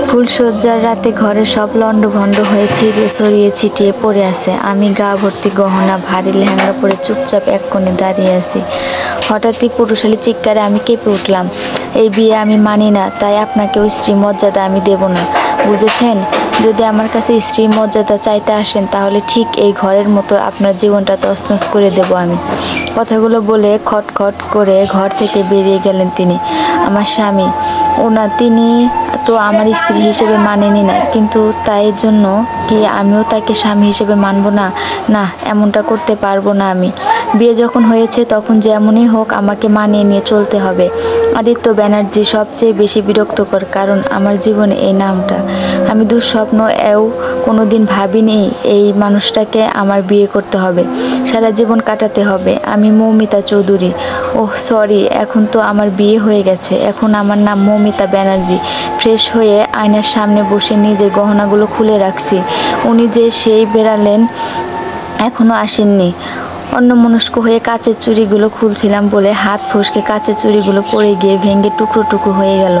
ফুলশয্যার রাতে ঘরে সব লণ্ডভণ্ড হয়ে ছড়িয়ে ছিটিয়ে পড়ে আছে। আমি গা ভর্তি গহনা, ভারী লেহেঙ্গা পরে চুপচাপ এক কোণে দাঁড়িয়ে আছি। হঠাৎই পুরুষালী চিৎকারে আমি কেঁপে উঠলাম। এই বিয়ে আমি মানি না, তাই আপনাকেও স্ত্রী মর্যাদা আমি দেব না, বুঝেছেন? যদি আমার কাছে স্ত্রী মর্যাদা চাইতে আসেন তাহলে ঠিক এই ঘরের মতো আপনার জীবনটা তছনছ করে দেব আমি। কথাগুলো বলে খটখট করে ঘর থেকে বেরিয়ে গেলেন তিনি। আমার স্বামী তিনি তো আমার স্ত্রী হিসেবে মানেনি না, কিন্তু তাই জন্য কি আমিও তাকে স্বামী হিসেবে মানব না? না, এমনটা করতে পারবো না আমি। বিয়ে যখন হয়েছে তখন যেমনই হোক আমাকে মানিয়ে নিয়ে চলতে হবে। আদিত্য ব্যানার্জি সবচেয়ে বেশি বিরক্তকর, কারণ আমার জীবনে এই নামটা। আমি দুঃস্বপ্ন এও কোনোদিন ভাবিনি এই মানুষটাকে আমার বিয়ে করতে হবে, সারা জীবন কাটাতে হবে। আমি মৌমিতা চৌধুরী। ওহ সরি, এখন তো আমার বিয়ে হয়ে গেছে, এখন আমার নাম মৌমিতা ব্যানার্জি। ফ্রেশ হয়ে আয়নার সামনে বসে নিজের গহনাগুলো খুলে রাখছি। উনি যে সেই বেরালেন, এখনো আসেননি। অন্যমনস্ক হয়ে কাচের চুড়িগুলো খুলছিলাম বলে হাত ফসকে কাচের চুড়িগুলো পড়ে গিয়ে ভেঙে টুকরো টুকরো হয়ে গেল।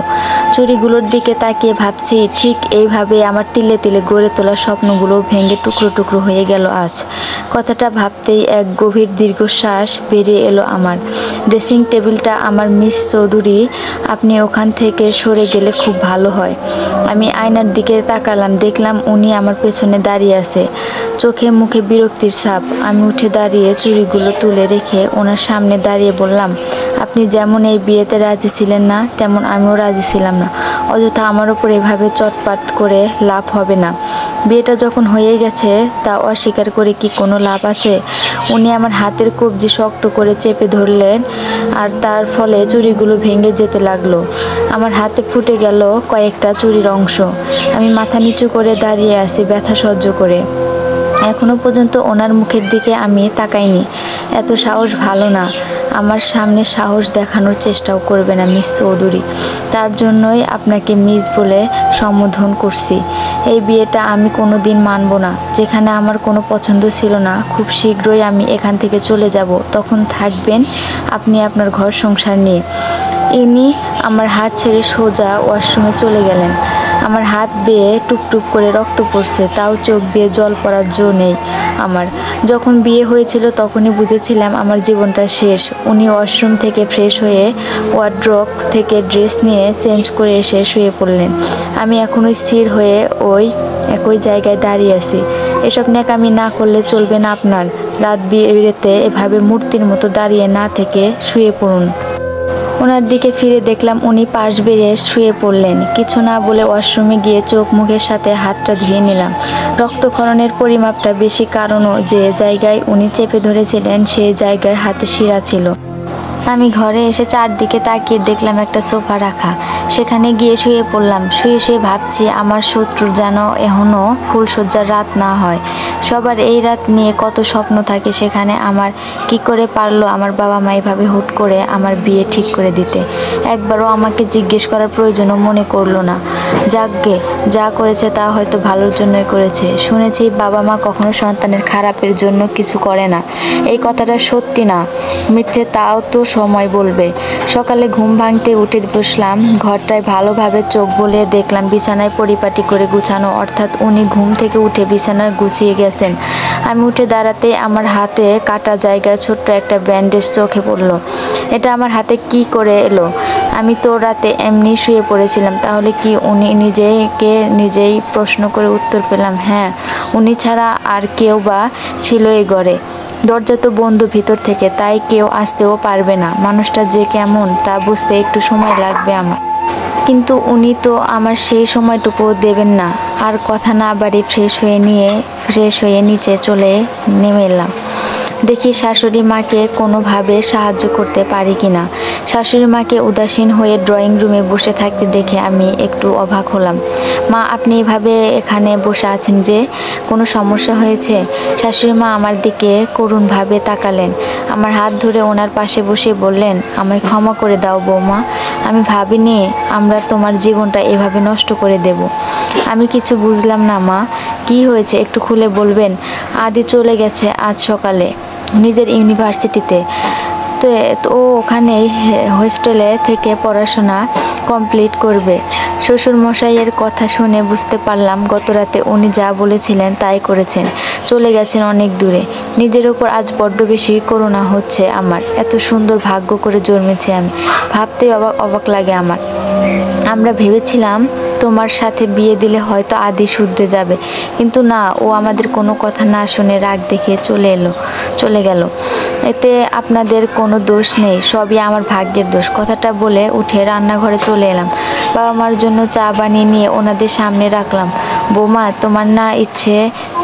চুড়িগুলোর দিকে তাকিয়ে ভাবছি, ঠিক এইভাবে আমার তিলে তিলে গড়ে তোলা স্বপ্নগুলো ভেঙে টুকরো টুকরো হয়ে গেল আজ। কথাটা ভাবতেই এক গভীর দীর্ঘশ্বাস বেরিয়ে এলো আমার। ড্রেসিং টেবিলটা আমার মিস চৌধুরী, আপনি ওখান থেকে সরে গেলে খুব ভালো হয়। আমি আয়নার দিকে তাকালাম, দেখলাম উনি আমার পেছনে দাঁড়িয়ে আছে, চোখে মুখে বিরক্তির ছাপ। আমি উঠে দাঁড়িয়ে চুড়িগুলো তুলে রেখে ওনার সামনে দাঁড়িয়ে বললাম, আপনি যেমন এই বিয়েতে রাজি ছিলেন না, তেমন আমিও রাজি ছিলাম না। অযথা আমার ওপর এভাবে চটপাট করে লাভ হবে না। বিয়েটা যখন হয়ে গেছে তা অস্বীকার করে কি কোনো লাভ আছে? উনি আমার হাতের কবজি শক্ত করে চেপে ধরলেন, আর তার ফলে চুড়িগুলো ভেঙে যেতে লাগলো। আমার হাতে ফুটে গেল কয়েকটা চুড়ির অংশ। আমি মাথা নিচু করে দাঁড়িয়ে আছি ব্যথা সহ্য করে। এখনো পর্যন্ত ওনার মুখের দিকে আমি তাকাইনি। এত সাহস ভালো না। আমার সামনে সাহস দেখানোর চেষ্টাও করবে না মিস চৌধুরী। তার জন্যই আপনাকে মিস বলে সম্বোধন করছি। এই বিয়েটা আমি কোনো দিন মানব না। যেখানে আমার কোনো পছন্দ ছিল না, খুব শীঘ্রই আমি এখান থেকে চলে যাব। তখন থাকবেন আপনি আপনার ঘর সংসার নিয়ে। ইনি আমার হাত ছেড়ে সোজা ওয়াশরুমে চলে গেলেন। আমার হাত বেয়ে টুপটুপ করে রক্ত পড়ছে, তাও চোখ দিয়ে জল পড়ার জো নেই আমার। যখন বিয়ে হয়েছিল তখনই বুঝেছিলাম আমার জীবনটা শেষ। উনি ওয়াশরুম থেকে ফ্রেশ হয়ে ওয়ার্ড্রপ থেকে ড্রেস নিয়ে চেঞ্জ করে এসে শুয়ে পড়লেন। আমি এখনও স্থির হয়ে ওই একই জায়গায় দাঁড়িয়ে আছি। এসব ন্যাকামি না করলে চলবে না আপনার। রাত বিরেতে এভাবে মূর্তির মতো দাঁড়িয়ে না থেকে শুয়ে পড়ুন। ওনার দিকে ফিরে দেখলাম উনি পাশ বেরিয়ে শুয়ে পড়লেন। কিছু না বলে ওয়াশরুমে গিয়ে চোখ মুখের সাথে হাতটা ধুয়ে নিলাম। রক্তক্ষরণের পরিমাপটা বেশি, কারণও যে জায়গায় উনি চেপে ধরেছিলেন সেই জায়গায় হাতে শিরা ছিল। আমি ঘরে এসে চারদিকে তাকিয়ে দেখলাম একটা সোফা রাখা। সেখানে গিয়ে শুয়ে পড়লাম। শুয়ে শুয়ে ভাবছি, আমার শত্রুর যেন এখনও ফুলশয্যার রাত না হয়। সবার এই রাত নিয়ে কত স্বপ্ন থাকে সেখানে। আমার কি করে পারলো আমার বাবা মা এভাবে হুট করে আমার বিয়ে ঠিক করে দিতে? একবারও আমাকে জিজ্ঞেস করার প্রয়োজনও মনে করলো না। যাকগে, যা করেছে তা হয়তো ভালোর জন্যই করেছে। শুনেছি বাবা মা কখনো সন্তানের খারাপের জন্য কিছু করে না। এই কথাটা সত্যি না মিথ্যে তাও তো সময় বলবে। সকালে ঘুম ভাঙতে উঠে বসলাম। ঘরটায় ভালোভাবে চোখ বুলিয়ে দেখলাম বিছানায় পরিপাটি করে গুছানো, অর্থাৎ উনি ঘুম থেকে উঠে বিছানা গুছিয়ে গেছেন। আমি উঠে দাঁড়াতে আমার হাতে কাটা জায়গায় ছোট্ট একটা ব্যান্ডেজ চোখে পড়লো। এটা আমার হাতে কি করে এলো? আমি তো রাতে এমনি শুয়ে পড়েছিলাম। তাহলে কি? উনি নিজেই প্রশ্ন করে উত্তর পেলাম, হ্যাঁ, উনি ছাড়া আর কেউ বা ছিল এই ঘরে? দরজা তো বন্ধ ভিতর থেকে, তাই কেউ আসতেও পারবে না। মানুষটা যে কেমন তা বুঝতে একটু সময় লাগবে আমার। কিন্তু উনি তো আমার সেই সময়টুকুও দেবেন না। আর কথা না বাড়িয়ে ফ্রেশ হয়ে নিচে নেমে এলাম। দেখি শাশুড়ি মাকে কোনোভাবে সাহায্য করতে পারি কিনা। শাশুড়ি মাকে উদাসীন হয়ে ড্রয়িং রুমে বসে থাকতে দেখে আমি একটু অবাক হলাম। মা, আপনি এভাবে এখানে বসে আছেন যে? কোনো সমস্যা হয়েছে? শাশুড়ি মা আমার দিকে করুণভাবে তাকালেন। আমার হাত ধরে ওনার পাশে বসে বললেন, আমায় ক্ষমা করে দাও বৌমা। আমি ভাবিনি আমরা তোমার জীবনটা এভাবে নষ্ট করে দেব। আমি কিছু বুঝলাম না মা, কি হয়েছে একটু খুলে বলবেন? আদি চলে গেছে আজ সকালে নিজের ইউনিভার্সিটিতে। তো ওখানে হোস্টেলে থেকে পড়াশোনা কমপ্লিট করবে। শ্বশুরমশাইয়ের কথা শুনে বুঝতে পারলাম গত রাতে উনি যা বলেছিলেন তাই করেছেন, চলে গেছেন অনেক দূরে। নিজের ওপর আজ বড্ড বেশি করুণা হচ্ছে আমার। এত সুন্দর ভাগ্য করে জন্মেছে আমি, ভাবতেই অবাক লাগে আমার। আমরা ভেবেছিলাম তোমার সাথে বিয়ে দিলে হয়তো আদি শুধরে যাবে, কিন্তু না, ও আমাদের কোনো কথা না শুনে রাগ দেখিয়ে চলে গেল। এতে আপনাদের কোনো দোষ নেই, সবই আমার ভাগ্যের দোষ। কথাটা বলে উঠে রান্নাঘরে চলে এলাম। বাবা মার জন্য চা বানিয়ে নিয়ে ওনাদের সামনে রাখলাম। বৌমা, তোমার না ইচ্ছে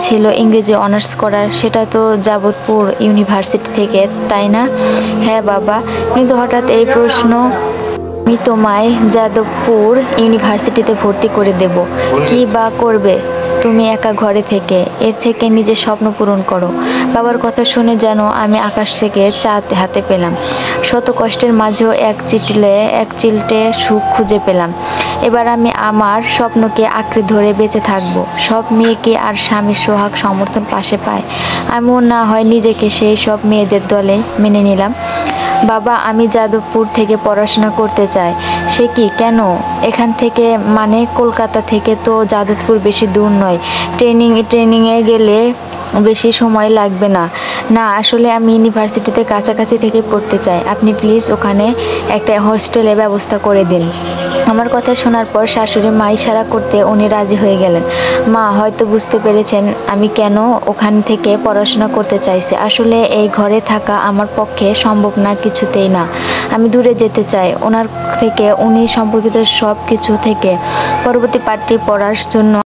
ছিল ইংরেজি অনার্স করার, সেটা তো যাদবপুর ইউনিভার্সিটি থেকে, তাই না? হ্যাঁ বাবা, কিন্তু হঠাৎ এই প্রশ্ন। আমি তোমায় যাদবপুর ইউনিভার্সিটিতে ভর্তি করে দেব। কি বা করবে তুমি একা ঘরে থেকে? এর থেকে নিজের স্বপ্ন পূরণ করো। বাবার কথা শুনে যেন আমি আকাশ থেকে চাঁদ হাতে পেলাম। শত কষ্টের মাঝেও এক চিলটে সুখ খুঁজে পেলাম। এবার আমি আমার স্বপ্নকে আঁকড়ে ধরে বেঁচে থাকবো। সব মেয়েকে আর স্বামীর সোহাগ সমর্থন পাশে পায়, আমিও না হয় নিজেকে সেই সব মেয়েদের দলে মেনে নিলাম। বাবা, আমি যাদবপুর থেকে পড়াশোনা করতে চাই। সে কি, কেন? এখান থেকে মানে কলকাতা থেকে তো যাদবপুর বেশি দূর নয়, ট্রেনিংয়ে গেলে বেশি সময় লাগবে না। না, আসলে আমি ইউনিভার্সিটিতে কাছাকাছি থেকে পড়তে চাই। আপনি প্লিজ ওখানে একটা হোস্টেলের ব্যবস্থা করে দিন। আমার কথা শোনার পর শাশুড়ি মা ইশারা করতে উনি রাজি হয়ে গেলেন। মা হয়তো বুঝতে পেরেছেন আমি কেন ওখান থেকে পড়াশোনা করতে চাইছি। আসলে এই ঘরে থাকা আমার পক্ষে সম্ভব না, কিছুতেই না। আমি দূরে যেতে চাই ওনার থেকে, উনি সম্পর্কিত সব কিছু থেকে। পরবর্তী পাঠটি পড়ার জন্য